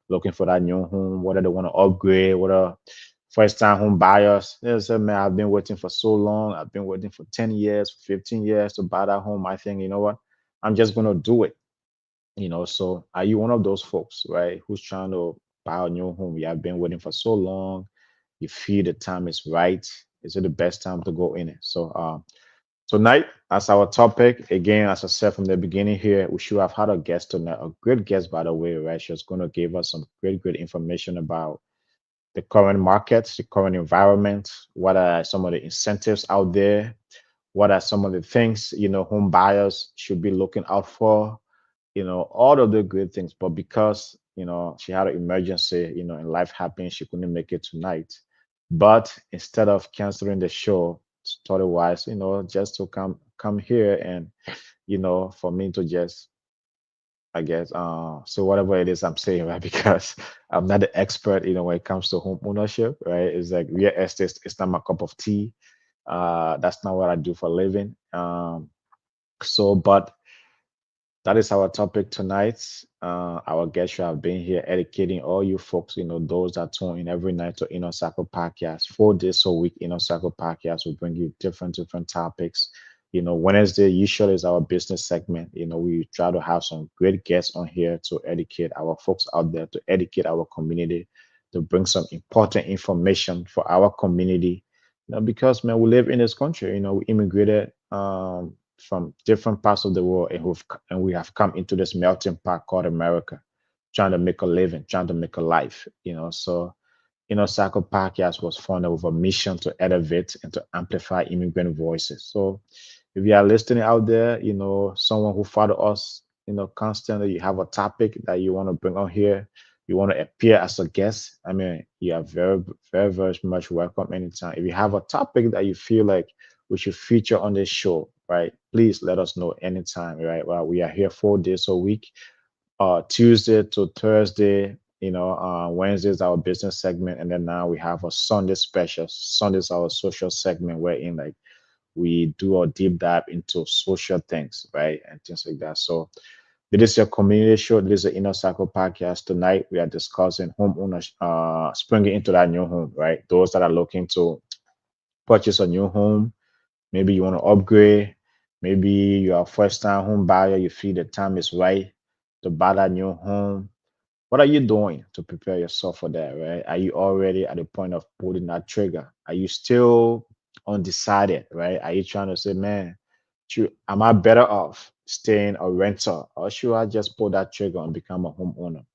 looking for that new home, whether they want to upgrade, whether first time home buyers. They say, man, I've been waiting for so long. I've been waiting for 10 years, 15 years to buy that home. I think, you know what? I'm just gonna do it. So are you one of those folks, right? Who's trying to buy a new home? You have been waiting for so long. You feel the time is right. Is it the best time to go in it? So tonight, as our topic, again, as I said from the beginning here, we should have had a guest tonight, a great guest, by the way, right? She's going to give us some great information about the current market, the current environment, what are some of the incentives out there, what are some of the things, home buyers should be looking out for, all of the great things. But because, she had an emergency, and life happened, she couldn't make it tonight. But instead of canceling the show, story wise, just to come here and, for me to just, I guess, so whatever it is I'm saying, right? Because I'm not the expert, when it comes to home ownership, right? It's like real estate, it's not my cup of tea. That's not what I do for a living. So, but That is our topic tonight. Our guest should have been here educating all you folks, those that tune in every night to Inner Circle Podcast. 4 days a week, Inner Circle Podcast will bring you different topics. Wednesday usually is our business segment. We try to have some great guests on here to educate our folks out there, to educate our community, to bring some important information for our community. Because man, we live in this country. We immigrated from different parts of the world, and we have come into this melting pot called America, trying to make a living, trying to make a life. So Soccer Podcast was founded with a mission to elevate and to amplify immigrant voices. So if you are listening out there, someone who follow us, constantly, you have a topic that you want to bring on here, you want to appear as a guest, I mean, you are very much welcome anytime. If you have a topic that you feel like we should feature on this show, right? Please let us know anytime, right? Well, we are here 4 days a week, Tuesday to Thursday. Wednesday is our business segment, and then now we have a Sunday special. Sunday is our social segment, wherein like we do a deep dive into social things, right, and things like that. So this is your community show. This is the Inner Circle Podcast. Tonight we are discussing homeowners, springing into that new home, right? Those that are looking to purchase a new home. Maybe you want to upgrade. Maybe you are a first time home buyer. You feel the time is right to buy that new home. What are you doing to prepare yourself for that, right? Are you already at the point of pulling that trigger? Are you still undecided, right? Are you trying to say, man, am I better off staying a renter, or should I just pull that trigger and become a homeowner?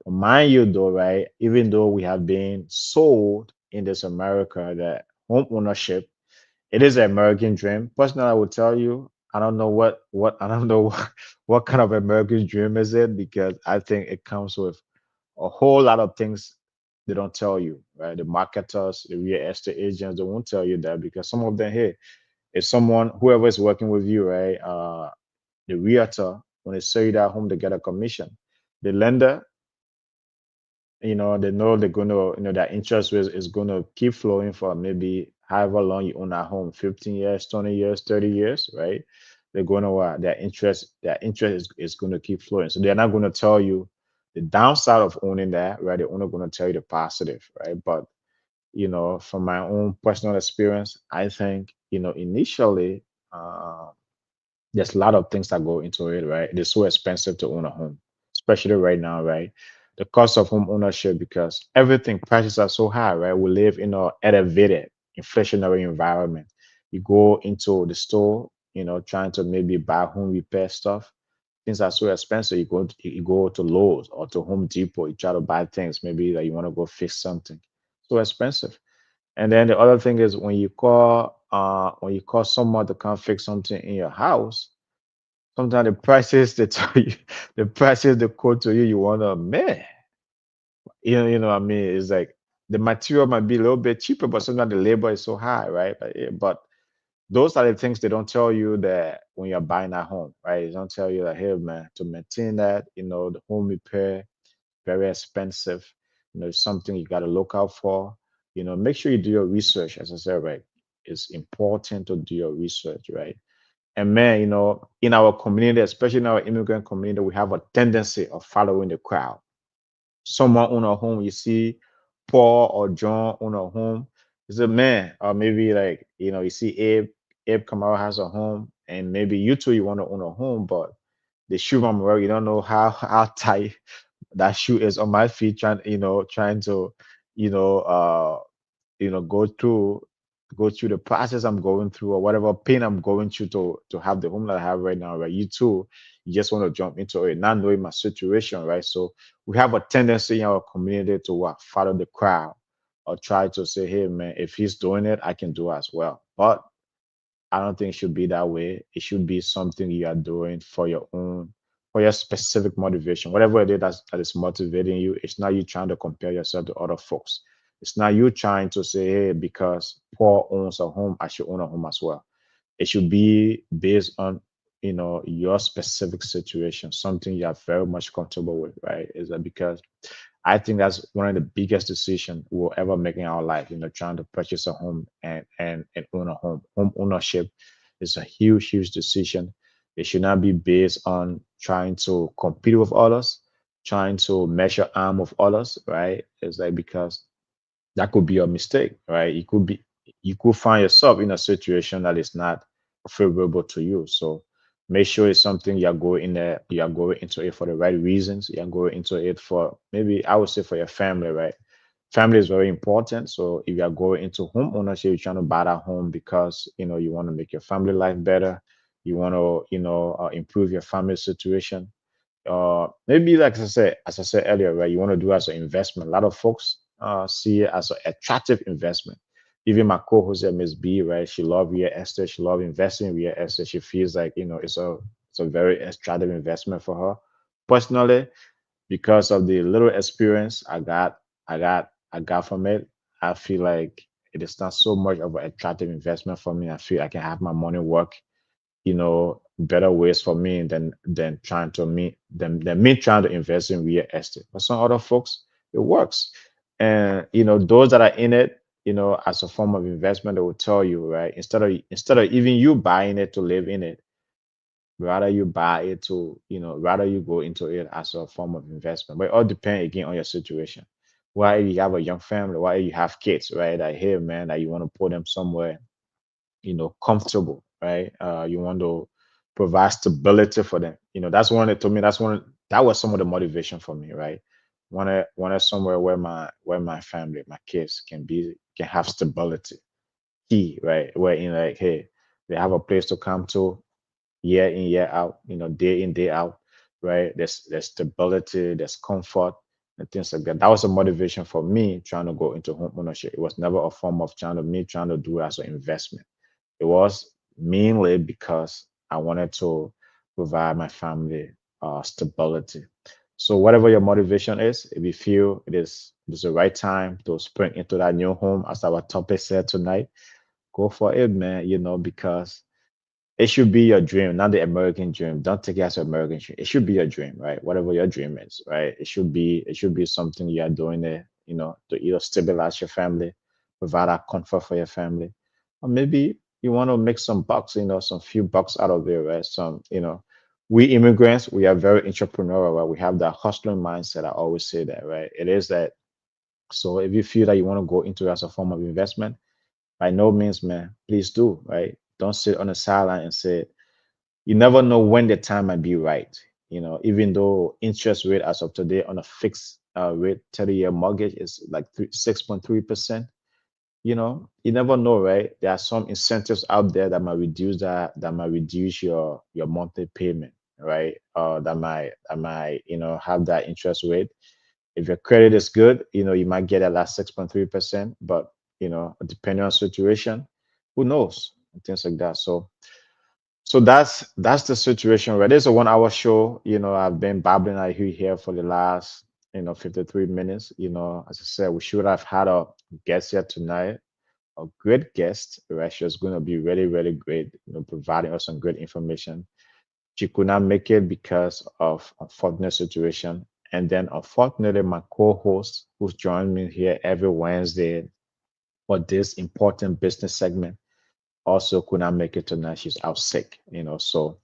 But mind you, though, right? Even though we have been sold in this America that home ownership, it is an American dream. Personally, I would tell you, I don't know what I don't know what kind of American dream is it, because I think it comes with a whole lot of things they don't tell you, right? The marketers, the real estate agents, they won't tell you that, because some of them, hey, if someone, whoever is working with you, right, the realtor, when they sell you that home, they get a commission. The lender, they know they're going to, that interest rate is going to keep flowing for maybe however long you own that home, 15 years, 20 years, 30 years, right? They're going to, their interest is going to keep flowing. So they're not going to tell you the downside of owning that, right? They're only going to tell you the positive, right? But, from my own personal experience, I think, initially, uh, there's a lot of things that go into it, right? It is so expensive to own a home, especially right now, right? The cost of home ownership, because everything prices are so high, right? We live in a elevated inflationary environment. You go into the store, trying to maybe buy home repair stuff. Things are so expensive. You go to Lowe's or to Home Depot. You try to buy things maybe that you want to go fix something. So expensive. And then the other thing is when you call someone to come fix something in your house, sometimes the prices they tell you, the prices they quote to you, you wonder, man, what I mean, it's like the material might be a little bit cheaper, but sometimes the labor is so high, right? But those are the things they don't tell you that when you're buying a home, right? They don't tell you that, hey, man, to maintain that, the home repair, very expensive. It's something you got to look out for. Make sure you do your research. As I said, right, it's important to do your research, right? And man, in our community, especially in our immigrant community, we have a tendency of following the crowd. Someone own a home, you see Paul or John own a home. It's a man, or maybe like, you see Abe Kamara has a home, and maybe you too, you want to own a home, but the shoe from where you don't know how tight that shoe is on my feet, trying to, you know, uh, go through the process I'm going through, or whatever pain I'm going through to have the home that I have right now, right? You too, you just want to jump into it, not knowing my situation, right? So we have a tendency in our community to what, follow the crowd, or try to say, hey man, if he's doing it, I can do it as well. But I don't think it should be that way. It should be something you are doing for your own, for your specific motivation. Whatever it is that is motivating you, it's not you trying to compare yourself to other folks. It's not you trying to say, hey, because Paul owns a home, I should own a home as well. It should be based on, your specific situation, something you are very much comfortable with, right? Is that because I think that's one of the biggest decisions we'll ever make in our life, trying to purchase a home and own a home. Home ownership is a huge decision. It should not be based on trying to compete with others, trying to measure arm with others, right? It's like because that could be a mistake, right? You could find yourself in a situation that is not favorable to you. So make sure it's something you're going into it for the right reasons. You're going into it for, maybe I would say, for your family, right? Family is very important. So if you're going into home ownership, you're trying to buy that home because you want to make your family life better. You want to improve your family situation. Maybe, like as I said earlier, right? You want to do as an investment. A lot of folks see it as an attractive investment. Even my co-host here, Miss B, right? She love real estate. She love investing in real estate. She feels like it's a very attractive investment for her. Personally, because of the little experience I got from it, I feel like it is not so much of an attractive investment for me. I feel I can have my money work, better ways for me than than me trying to invest in real estate. But some other folks, it works. And those that are in it, as a form of investment, they will tell you, right? Instead of even you buying it to live in it, rather you buy it to, rather you go into it as a form of investment. But it all depends again on your situation. Why if you have a young family, why if you have kids, right? Like, hey man, that you want to put them somewhere comfortable, right? You want to provide stability for them. That's one that, to me, that was some of the motivation for me, right? Wanted somewhere where my family, my kids can have stability, key, right? Where in, like, hey, they have a place to come to year in, year out, day in, day out, right? There's stability, there's comfort and things like that. That was a motivation for me trying to go into home ownership. It was never a form of trying to do it as an investment. It was mainly because I wanted to provide my family stability. So whatever your motivation is, if you feel it is the right time to spring into that new home, as our topic said tonight, go for it, man. Because it should be your dream, not the American dream. Don't take it as an American dream. It should be your dream, right? Whatever your dream is, right? It should be something you are doing there, to either stabilize your family, provide that comfort for your family, or maybe you want to make some bucks, some few bucks out of it, right? We immigrants, we are very entrepreneurial, right? We have that hustling mindset. I always say that, right? It is that. So if you feel that you want to go into it as a form of investment, by no means, man, please do, right? Don't sit on the sideline and say, you never know when the time might be right. Even though interest rate as of today on a fixed rate 30-year mortgage is like 6.3%. You never know, right? There are some incentives out there that might reduce your monthly payment, right? That might have that interest rate. If your credit is good, you might get at that 6.3%, but depending on situation, who knows? And things like that. So that's the situation, right? It's a 1 hour show. I've been babbling at you here for the last 53 minutes. As I said, we should have had a guest here tonight, a great guest, right? She was going to be really, really great, providing us some great information. She could not make it because of unfortunate situation. And then unfortunately, my co-host, who's joined me here every Wednesday for this important business segment, also could not make it tonight. She's out sick, so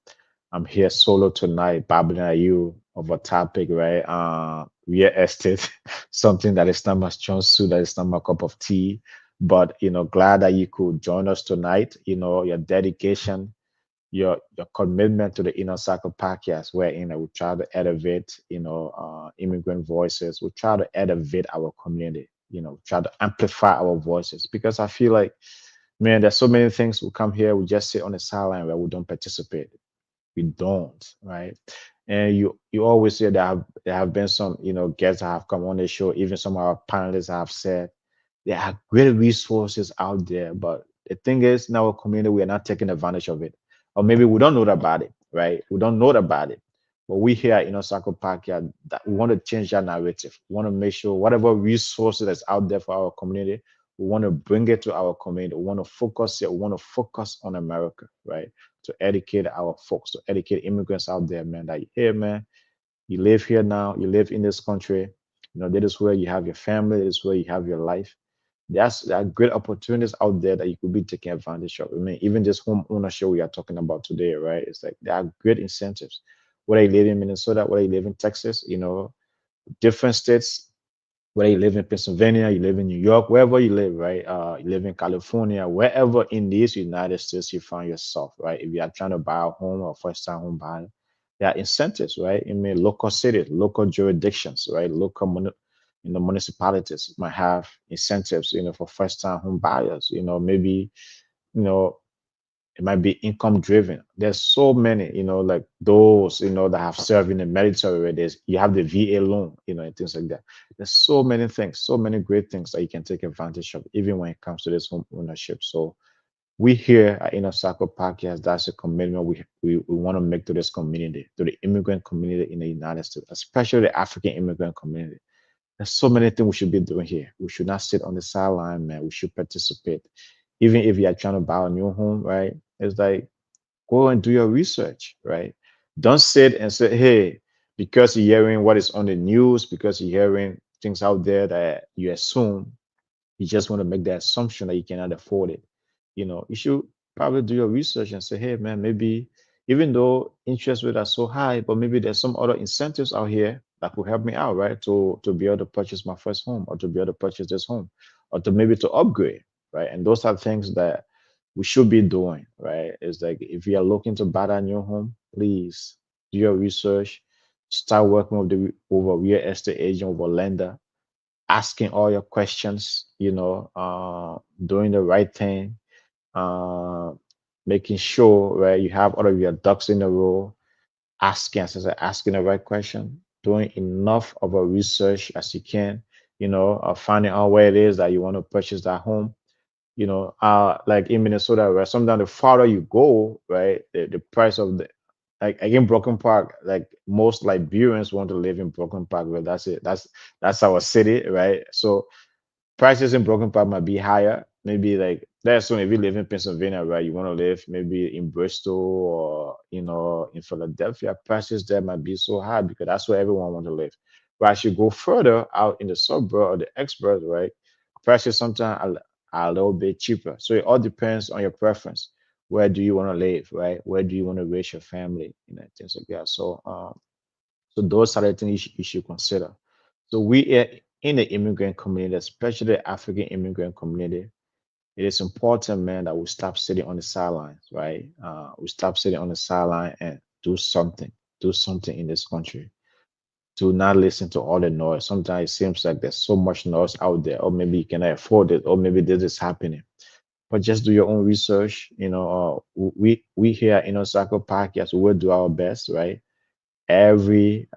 I'm here solo tonight, babbling at you of a topic, right? Real estate, something that is not my strong suit, that is not my cup of tea. But glad that you could join us tonight. Your dedication, your commitment to the Inner Circle podcast, wherein we try to elevate, immigrant voices. We try to elevate our community. Try to amplify our voices because I feel like, man, there's so many things. We come here, we just sit on the sideline where we don't participate. We don't, right? And you always say there have been some guests that have come on the show, even some of our panelists have said there are great resources out there, but the thing is, in our community, we are not taking advantage of it, or maybe we don't know about it, right? We don't know about it. But we here at Soccer Park, yeah, that we want to change that narrative. We want to make sure whatever resources that's out there for our community, we want to bring it to our community. We want to focus it. We want to focus on America, right? To educate our folks, to educate immigrants out there, man. That, hey, man, you live here now. You live in this country. That is where you have your family. This is where you have your life. there are great opportunities out there that you could be taking advantage of. I mean, even this home ownership we are talking about today, right? It's like there are great incentives. Whether you live in Minnesota, whether you live in Texas, different states, whether you live in Pennsylvania, you live in New York, wherever you live, right? You live in California, wherever in these United States you find yourself, right? If you are trying to buy a home or first time home buyer, there are incentives, right? I mean, local cities, local jurisdictions, right? Municipalities might have incentives, for first time home buyers. Maybe, you know, it might be income driven. There's so many, like those, that have served in the military. Where you have the VA loan, and things like that. There's so many things, so many great things that you can take advantage of, even when it comes to this home ownership. So we here at Inner Circle Podcast, that's a commitment we want to make to this community, to the immigrant community in the United States, especially the African immigrant community. There's so many things we should be doing here. We should not sit on the sideline, man. We should participate. Even if you are trying to buy a new home, right? It's like go and do your research, right? Don't sit and say, hey, because you're hearing what is on the news, because you're hearing things out there that you assume, you just want to make the assumption that you cannot afford it. You should probably do your research and say, hey, man, maybe even though interest rates are so high, but maybe there's some other incentives out here that could help me out, right? To be able to purchase my first home or to be able to purchase this home or to maybe to upgrade, right? And those are things that we should be doing, right? It's like if you are looking to buy a new home, please do your research, start working with a real estate agent, with a lender, asking all your questions, doing the right thing, uh, making sure, right, you have all of your ducks in a row, asking, as I said, asking the right question, doing enough of a research as you can, finding out where it is that you want to purchase that home. Like in Minnesota, where sometimes the farther you go, right, the price of the like in Broken Park, like most Liberians want to live in Broken Park, but that's it. That's our city, right? So prices in Broken Park might be higher. Maybe like that's so if you live in Pennsylvania, right? You want to live maybe in Bristol or in Philadelphia, prices there might be so high because that's where everyone want to live. But as you go further out in the suburb or the express, right? Prices sometimes are a little bit cheaper. So it all depends on your preference. Where do you want to live, right? Where do you want to raise your family? Things like that. So those are the things you should consider. So we are in the immigrant community, especially the African immigrant community. It is important, man, that we stop sitting on the sidelines, right? We stop sitting on the sideline and do something. Do something in this country. Do not listen to all the noise. Sometimes it seems like there's so much noise out there, or maybe you cannot afford it, or maybe this is happening. But just do your own research. We here in Osaka Podcast, we will do our best, right? Every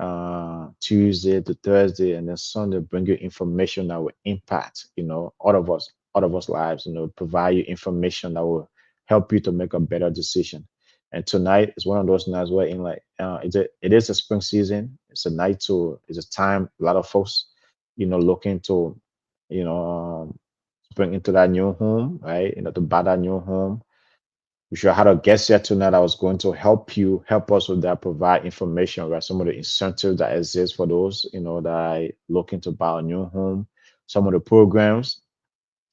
Tuesday to Thursday and then Sunday bring you information that will impact, all of us lives, provide you information that will help you to make a better decision. And tonight is one of those nights where in like it is a spring season. It's a time a lot of folks, looking to, bring into that new home, right? To buy that new home. We should have had a guest here tonight that was going to help us with that, provide information about some of the incentives that exist for those, that are looking to buy a new home, some of the programs,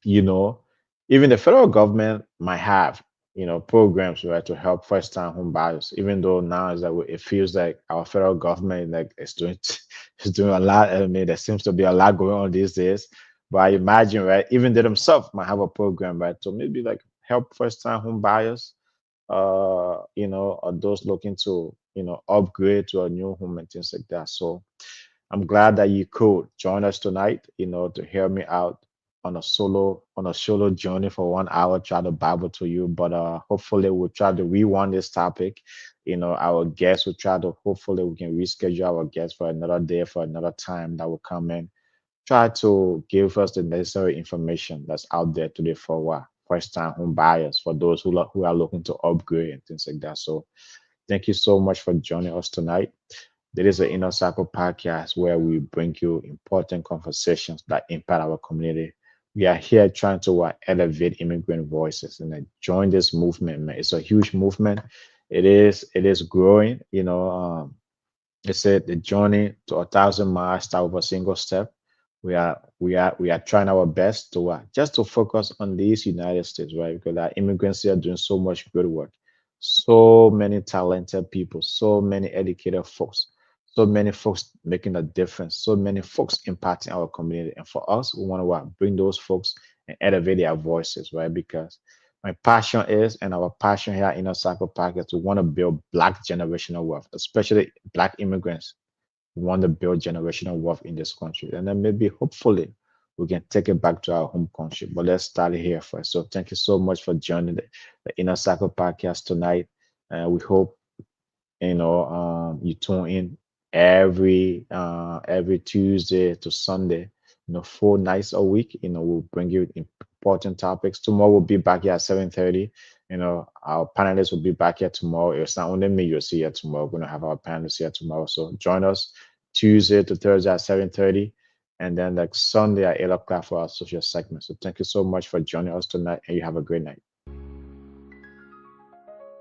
you know, even the federal government might have, programs, right, to help first time home buyers, even though now is that it feels like our federal government like is doing is doing a lot. I mean, there seems to be a lot going on these days. But I imagine, right, even they themselves might have a program, right? So maybe like help first time home buyers, or those looking to, upgrade to a new home and things like that. So I'm glad that you could join us tonight, to hear me out on a solo journey for 1 hour, try to babble to you. But hopefully we'll try to rewind this topic. Our guests will try to hopefully we can reschedule our guests for another day, for another time that will come in. Try to give us the necessary information that's out there today for our first time home buyers, for those who are looking to upgrade and things like that. So thank you so much for joining us tonight. There is an Inner Circle podcast where we bring you important conversations that impact our community. We are here trying to elevate immigrant voices and join this movement, man. It's a huge movement. It is growing. They said the journey to 1,000 miles start with a single step. we are trying our best to just to focus on these United States, right? Because our immigrants here are doing so much good work, so many talented people, so many educated folks, so many folks making a difference, so many folks impacting our community. And for us, we want to bring those folks and elevate their voices, right? Because my passion is, and our passion here in our Circle Park is to want to build Black generational wealth, especially Black immigrants we want to build generational wealth in this country. And then maybe, hopefully, we can take it back to our home country. But let's start here first. So thank you so much for joining the Inner Circle podcast tonight. We hope you tune in every Tuesday to Sunday, 4 nights a week. We'll bring you important topics. Tomorrow we'll be back here at 7:30. Our panelists will be back here tomorrow. It's not only me you'll see here tomorrow. We're gonna have our panelists here tomorrow. So join us Tuesday to Thursday at 7:30. And then like Sunday at 8 o'clock for our social segment. So thank you so much for joining us tonight, and you have a great night.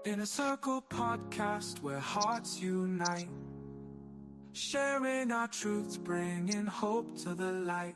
In a circle podcast where hearts unite, sharing our truths, bringing hope to the light.